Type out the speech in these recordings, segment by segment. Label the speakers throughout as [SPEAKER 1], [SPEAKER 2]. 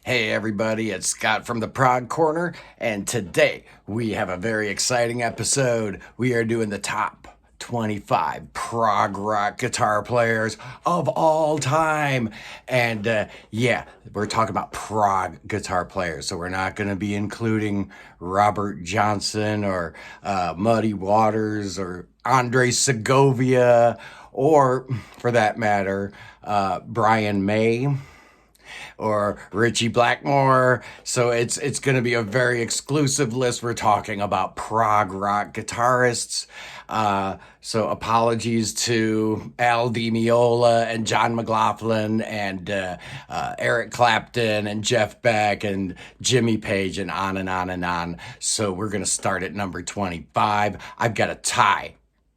[SPEAKER 1] Hey everybody, it's Scott from the Prog Corner, and today we have a very exciting episode. We are doing the top 25 prog rock guitar players of all time. And yeah, we're talking about prog guitar players, so we're not going to be including Robert Johnson or Muddy Waters or Andre Segovia, or for that matter, Brian May or Richie Blackmore. So it's going to be a very exclusive list. We're talking about prog rock guitarists. So apologies to Al Di Meola and John McLaughlin and Eric Clapton and Jeff Beck and Jimmy Page and on and on and on. So we're going to start at number 25. I've got a tie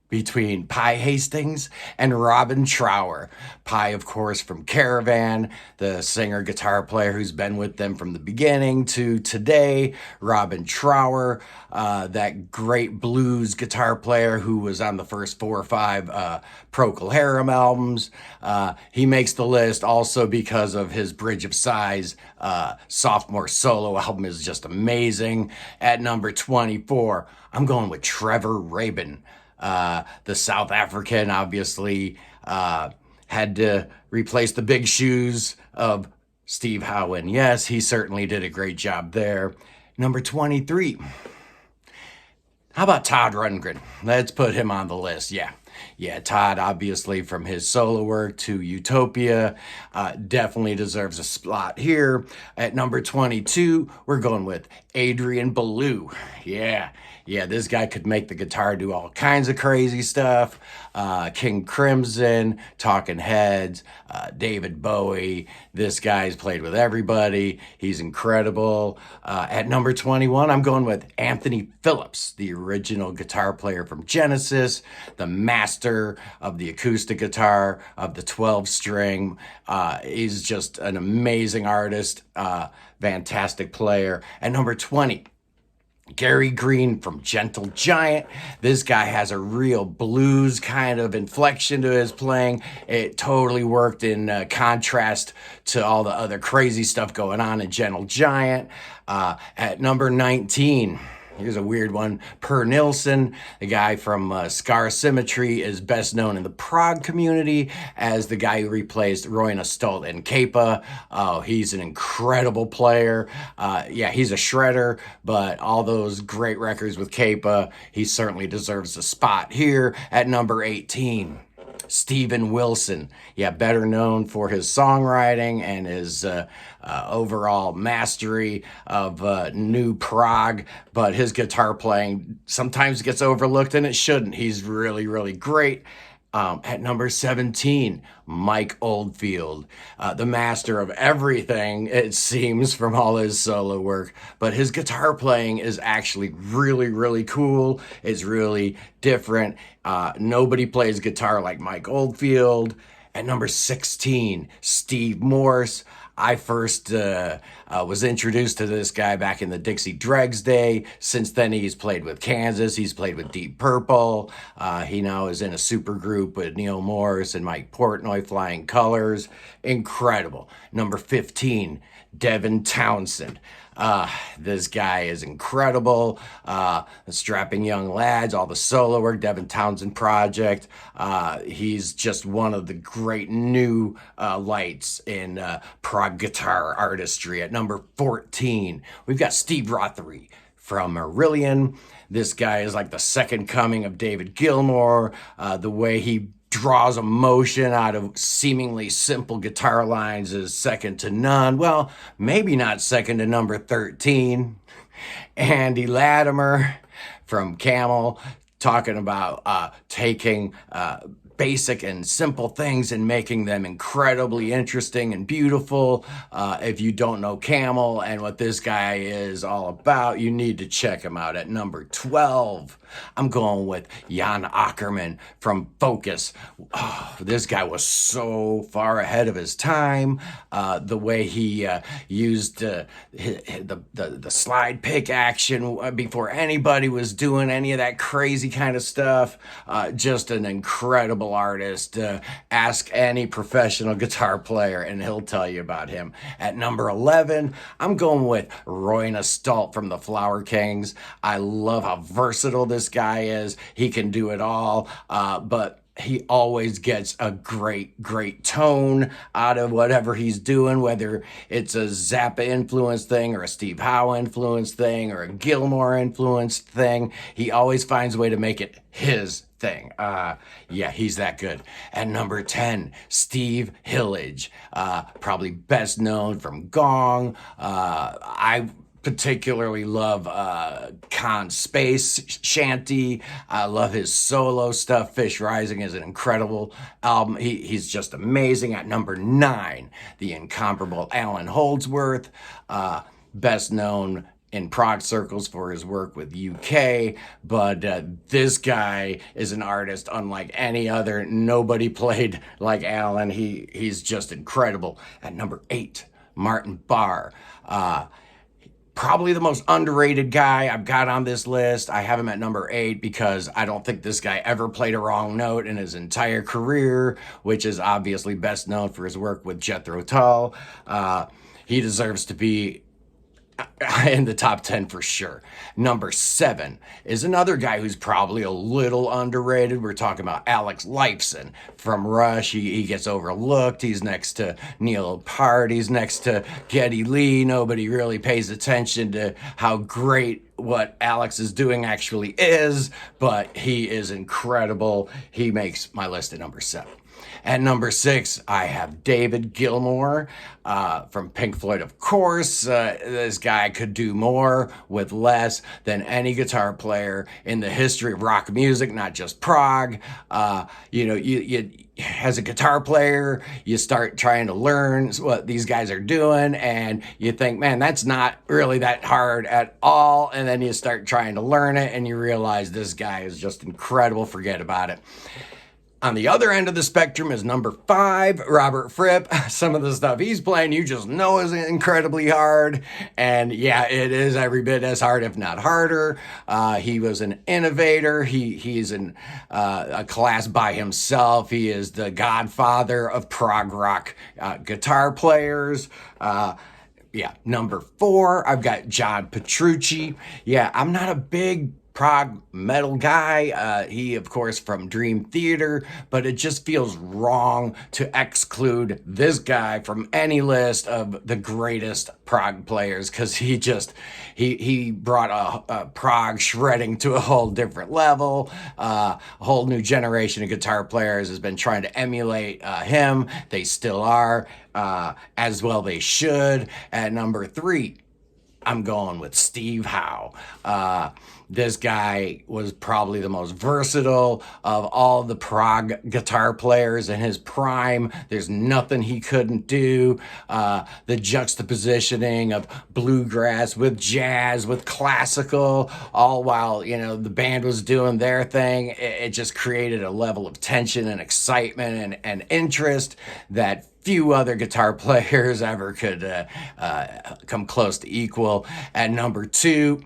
[SPEAKER 1] between Pi Hastings and Robin Trower. Pi, of course, from Caravan, the singer-guitar player who's been with them from the beginning to today. Robin Trower, that great blues guitar player who was on the first 4 or 5 Procol Harum albums. He makes the list also because of his Bridge of Sighs sophomore solo album is just amazing. At number 24, I'm going with Trevor Rabin. The South African obviously had to replace the big shoes of Steve Howe. And yes, he certainly did a great job there. Number 23. How about Todd Rundgren? Let's put him on the list. Yeah, Todd, obviously, from his solo work to Utopia, definitely deserves a slot here. At number 22, we're going with Adrian Belew. Yeah, this guy could make the guitar do all kinds of crazy stuff. King Crimson, Talking Heads, David Bowie. This guy's played with everybody. He's incredible. At number 21, I'm going with Anthony Phillips, the original guitar player from Genesis, the master of the acoustic guitar, of the 12-string. He's just an amazing artist, fantastic player. At number 20, Gary Green from Gentle Giant. This guy has a real blues kind of inflection to his playing. It totally worked in contrast to all the other crazy stuff going on in Gentle Giant. At number 19, here's a weird one. Per Nilsson, the guy from Scar Symmetry, is best known in the prog community as the guy who replaced Roine Stolt and Kappa. Oh, he's an incredible player. Yeah, he's a shredder, but all those great records with Kappa, he certainly deserves a spot here at number 18. Steven Wilson, yeah, better known for his songwriting and his overall mastery of new prog, but his guitar playing sometimes gets overlooked, and it shouldn't. He's really, really great. At number 17, Mike Oldfield, the master of everything, it seems, from all his solo work. But his guitar playing is actually really, really cool. It's really different. Nobody plays guitar like Mike Oldfield. At number 16, Steve Morse. I first was introduced to this guy back in the Dixie Dregs day. Since then, he's played with Kansas. He's played with Deep Purple. He now is in a super group with Neil Morse and Mike Portnoy, Flying Colors. Incredible. Number 15, Devin Townsend. This guy is incredible. The Strapping Young Lads, all the solo work, Devin Townsend Project. He's just one of the great new lights in prog guitar artistry. At number 14, we've got Steve Rothery from Marillion. This guy is like the second coming of David Gilmour. The way he draws emotion out of seemingly simple guitar lines is second to none. Well, maybe not second to number 13. Andy Latimer from Camel, talking about taking basic and simple things and making them incredibly interesting and beautiful. If you don't know Camel and what this guy is all about, you need to check him out. At number 12, I'm going with Jan Akkerman from Focus. Oh, this guy was so far ahead of his time. The way he used the slide pick action before anybody was doing any of that crazy kind of stuff. Just an incredible incredible artist. Ask any professional guitar player and he'll tell you about him. At number 11, I'm going with Roine Stolt from the Flower Kings. I love how versatile this guy is. He can do it all, but he always gets a great tone out of whatever he's doing, whether it's a Zappa influenced thing or a Steve Howe influenced thing or a Gilmour influenced thing. He always finds a way to make it his thing. Yeah, he's that good. At number 10, Steve Hillage, probably best known from Gong. I particularly love Khan's Space Shanty. I love his solo stuff. Fish Rising is an incredible album. He's just amazing. At number 9, the incomparable Allan Holdsworth, best known in prog circles for his work with UK, but this guy is an artist unlike any other. Nobody played like Allan. He's just incredible. At number 8, Martin Barre. Probably the most underrated guy I've got on this list. I have him at number 8 because I don't think this guy ever played a wrong note in his entire career, which is obviously best known for his work with Jethro Tull. He deserves to be in the top 10 for sure. Number 7 is another guy who's probably a little underrated. We're talking about Alex Lifeson from Rush. He gets overlooked. He's next to Neil Peart. He's next to Geddy Lee. Nobody really pays attention to how great what Alex is doing actually is, but he is incredible. He makes my list at number 7. At number 6, I have David Gilmour from Pink Floyd, of course. This guy could do more with less than any guitar player in the history of rock music, not just prog. You as a guitar player, you start trying to learn what these guys are doing, and you think, man, that's not really that hard at all. And then you start trying to learn it, and you realize this guy is just incredible. Forget about it. On the other end of the spectrum is number 5, Robert Fripp. Some of the stuff he's playing, you just know is incredibly hard. And yeah, it is every bit as hard, if not harder. He was an innovator. He's in a class by himself. He is the godfather of prog rock guitar players. Yeah, number 4, I've got John Petrucci. Yeah, I'm not a big prog metal guy. He, of course, from Dream Theater, but it just feels wrong to exclude this guy from any list of the greatest prog players, because he brought a prog shredding to a whole different level. A whole new generation of guitar players has been trying to emulate him. They still are, as well they should. At number 3, I'm going with Steve Howe. This guy was probably the most versatile of all the prog guitar players in his prime. There's nothing he couldn't do. The juxtapositioning of bluegrass with jazz, with classical, all while, the band was doing their thing. It just created a level of tension and excitement and interest that few other guitar players ever could come close to equal. At number 2,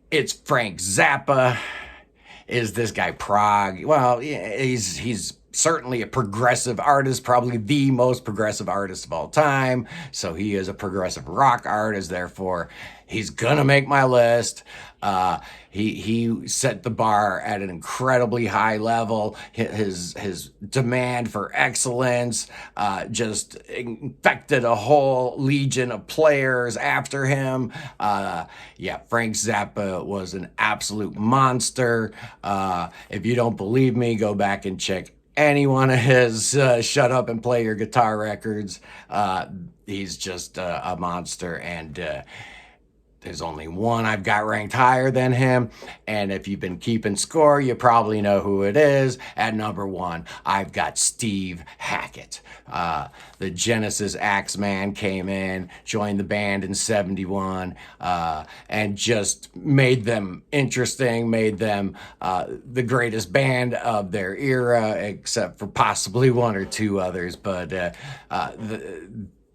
[SPEAKER 1] it's Frank Zappa. Is this guy prog? Well, he's certainly a progressive artist, probably the most progressive artist of all time. So he is a progressive rock artist, therefore he's gonna make my list. He set the bar at an incredibly high level. His demand for excellence just infected a whole legion of players after him. Frank Zappa was an absolute monster. If you don't believe me, go back and check any one of his Shut Up and Play Your Guitar records. He's just a monster, and there's only one I've got ranked higher than him, and if you've been keeping score, you probably know who it is. At number 1, I've got Steve Hackett. The Genesis Axeman came in, joined the band in 71, and just made them interesting, made them the greatest band of their era, except for possibly one or two others, but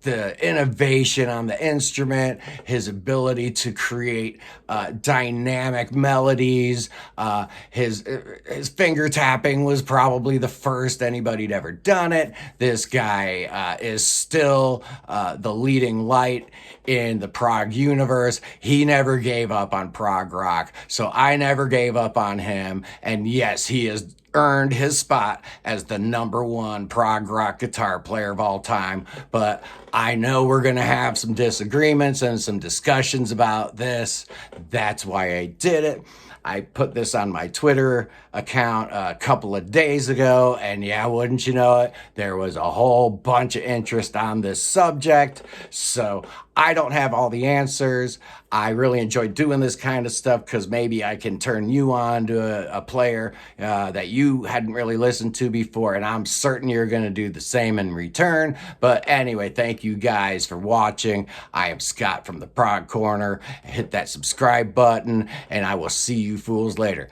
[SPEAKER 1] the innovation on the instrument, his ability to create dynamic melodies. His finger tapping was probably the first anybody'd ever done it. This guy is still the leading light in the prog universe. He never gave up on prog rock, so I never gave up on him. And yes, he has earned his spot as the #1 prog rock guitar player of all time. But I know we're going to have some disagreements and some discussions about this. That's why I did it. I put this on my Twitter account a couple of days ago, and yeah, wouldn't you know it, there was a whole bunch of interest on this subject. So I don't have all the answers. I really enjoy doing this kind of stuff because maybe I can turn you on to a player that you hadn't really listened to before, and I'm certain you're going to do the same in return. But anyway, thank you guys for watching. I am Scott from the Prog Corner. Hit that subscribe button, and I will see you fools later.